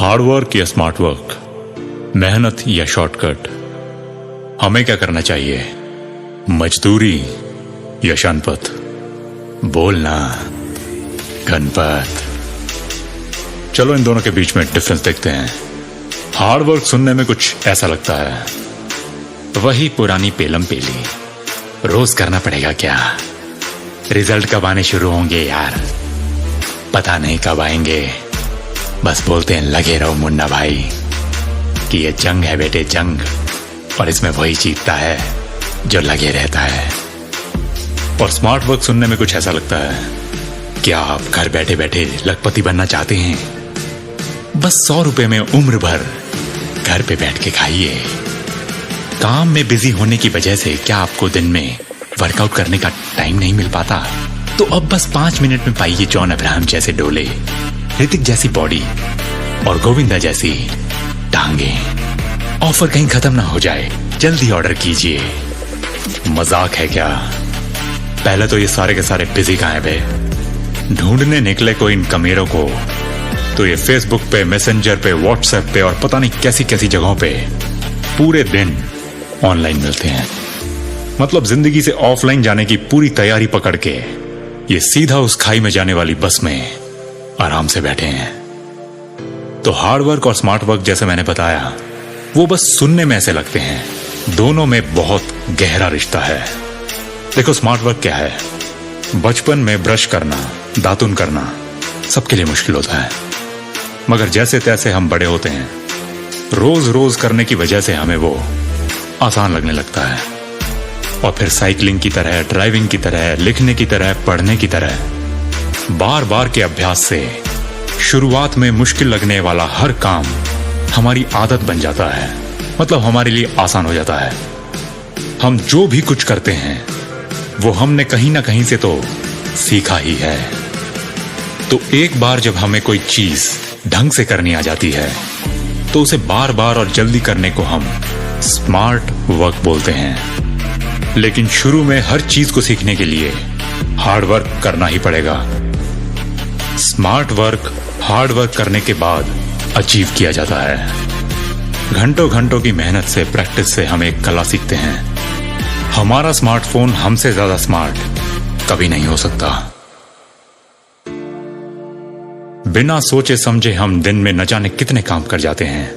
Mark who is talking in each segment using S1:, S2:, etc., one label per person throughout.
S1: Hard work या smart work, मेहनत या शॉर्टकट, हमें क्या करना चाहिए? मजदूरी या शनपथ? बोलना गणपत। चलो इन दोनों के बीच में डिफरेंस देखते हैं। हार्ड वर्क सुनने में कुछ ऐसा लगता है, वही पुरानी पेलम पेली, रोज करना पड़ेगा क्या? रिजल्ट कब आने शुरू होंगे यार, पता नहीं कब आएंगे, बस बोलते हैं लगे रहो मुन्ना भाई कि ये जंग है बेटे जंग, और इसमें वही जीतता है जो लगे रहता है। और स्मार्ट वर्क सुनने में कुछ ऐसा लगता है, क्या आप घर बैठे बैठे लखपति बनना चाहते हैं? बस 100 रुपए में उम्र भर घर पे बैठ के खाइए। काम में बिजी होने की वजह से क्या आपको दिन में वर्कआउट करने का टाइम नहीं मिल पाता? तो अब बस 5 मिनट में पाइए जॉन अब्राहम जैसे डोले, ऋतिक जैसी बॉडी और गोविंदा जैसी टांगे। ऑफर कहीं खत्म ना हो जाए, जल्दी ऑर्डर कीजिए। मजाक है क्या? पहले तो ये सारे के सारे बिजी कहाँ पे, ढूंढने निकले को इन कमीरों को तो ये फेसबुक पे, मैसेंजर पे, व्हाट्सएप पे और पता नहीं कैसी कैसी जगहों पे पूरे दिन ऑनलाइन मिलते हैं। मतलब जिंदगी से ऑफलाइन जाने की पूरी तैयारी पकड़ के ये सीधा उस खाई में जाने वाली बस में आराम से बैठे हैं। तो हार्ड वर्क और स्मार्ट वर्क जैसे मैंने बताया, वो बस सुनने में ऐसे लगते हैं, दोनों में बहुत गहरा रिश्ता है। देखो स्मार्ट वर्क क्या है? बचपन में ब्रश करना, दातुन करना सबके लिए मुश्किल होता है, मगर जैसे तैसे हम बड़े होते हैं, रोज रोज करने की वजह से हमें वो आसान लगने लगता है। और फिर साइकिलिंग की तरह, ड्राइविंग की तरह, लिखने की तरह, पढ़ने की तरह बार बार के अभ्यास से शुरुआत में मुश्किल लगने वाला हर काम हमारी आदत बन जाता है। मतलब हमारे लिए आसान हो जाता है। हम जो भी कुछ करते हैं वो हमने कहीं ना कहीं से तो सीखा ही है। तो एक बार जब हमें कोई चीज ढंग से करनी आ जाती है तो उसे बार बार और जल्दी करने को हम स्मार्ट वर्क बोलते हैं। लेकिन शुरू में हर चीज को सीखने के लिए हार्ड वर्क करना ही पड़ेगा। स्मार्ट वर्क हार्ड वर्क करने के बाद अचीव किया जाता है। घंटों घंटों की मेहनत से, प्रैक्टिस से हम एक कला सीखते हैं। हमारा स्मार्टफोन हमसे ज्यादा स्मार्ट कभी नहीं हो सकता। बिना सोचे समझे हम दिन में न जाने कितने काम कर जाते हैं।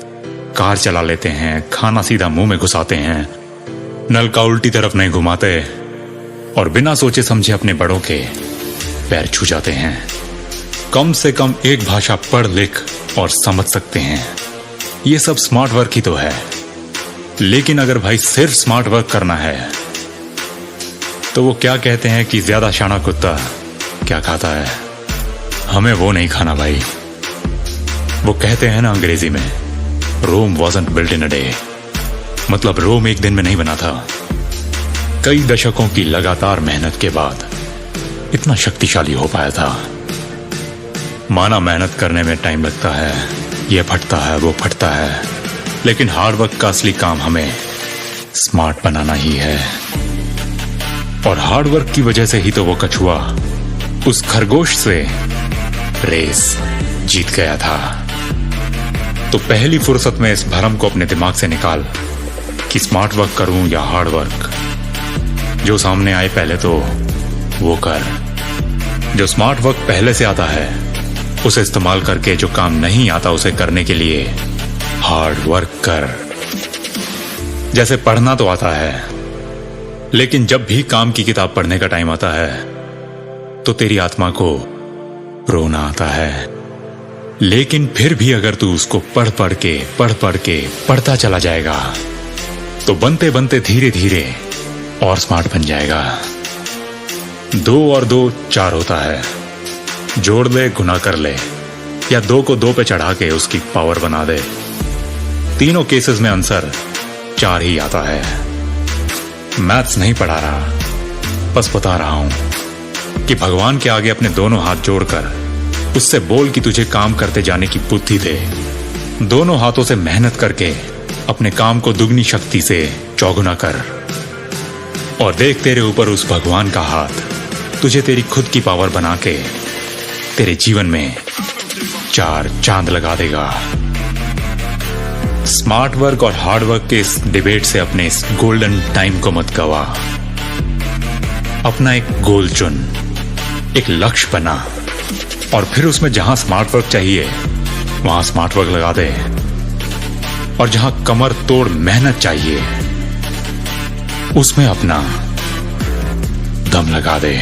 S1: कार चला लेते हैं, खाना सीधा मुंह में घुसाते हैं, नल का उल्टी तरफ नहीं घुमाते और बिना सोचे समझे अपने बड़ों के पैर छू जाते हैं। कम से कम एक भाषा पढ़ लिख और समझ सकते हैं। ये सब स्मार्ट वर्क ही तो है। लेकिन अगर भाई सिर्फ स्मार्ट वर्क करना है तो वो क्या कहते हैं कि ज्यादा शाना कुत्ता क्या खाता है, हमें वो नहीं खाना भाई। वो कहते हैं ना अंग्रेजी में, Rome wasn't built in a day. मतलब रोम एक दिन में नहीं बना था, कई दशकों की लगातार मेहनत के बाद इतना शक्तिशाली हो पाया था। माना मेहनत करने में टाइम लगता है, ये फटता है वो फटता है, लेकिन हार्ड वर्क का असली काम हमें स्मार्ट बनाना ही है। और हार्ड वर्क की वजह से ही तो वो कछुआ उस खरगोश से रेस जीत गया था। तो पहली फुर्सत में इस भरम को अपने दिमाग से निकाल कि स्मार्ट वर्क करूं या हार्ड वर्क। जो सामने आए पहले तो वो कर। जो स्मार्ट वर्क पहले से आता है उसे इस्तेमाल करके, जो काम नहीं आता उसे करने के लिए हार्ड वर्क कर। जैसे पढ़ना तो आता है, लेकिन जब भी काम की किताब पढ़ने का टाइम आता है तो तेरी आत्मा को रोना आता है। लेकिन फिर भी अगर तू उसको पढ़ पढ़ के पढ़ता चला जाएगा तो बनते बनते धीरे धीरे और स्मार्ट बन जाएगा। 2 और 2 4 होता है, जोड़ ले गुना कर ले, या 2 को 2 पे चढ़ा के उसकी पावर बना दे। तीनों केसेस में आंसर 4 ही आता है। मैथ्स नहीं पढ़ा रहा, बस बता रहा हूं कि भगवान के आगे अपने दोनों हाथ जोड़कर उससे बोल कि तुझे काम करते जाने की बुद्धि दे। दोनों हाथों से मेहनत करके अपने काम को दुगनी शक्ति से चौगुना कर, और देख तेरे ऊपर उस भगवान का हाथ तुझे तेरी खुद की पावर बना के तेरे जीवन में 4 चांद लगा देगा। स्मार्ट वर्क और हार्ड वर्क के इस डिबेट से अपने इस गोल्डन टाइम को मत गवा। अपना एक गोल चुन, एक लक्ष्य बना और फिर उसमें जहां स्मार्ट वर्क चाहिए वहां स्मार्ट वर्क लगा दे, और जहां कमर तोड़ मेहनत चाहिए उसमें अपना दम लगा दे।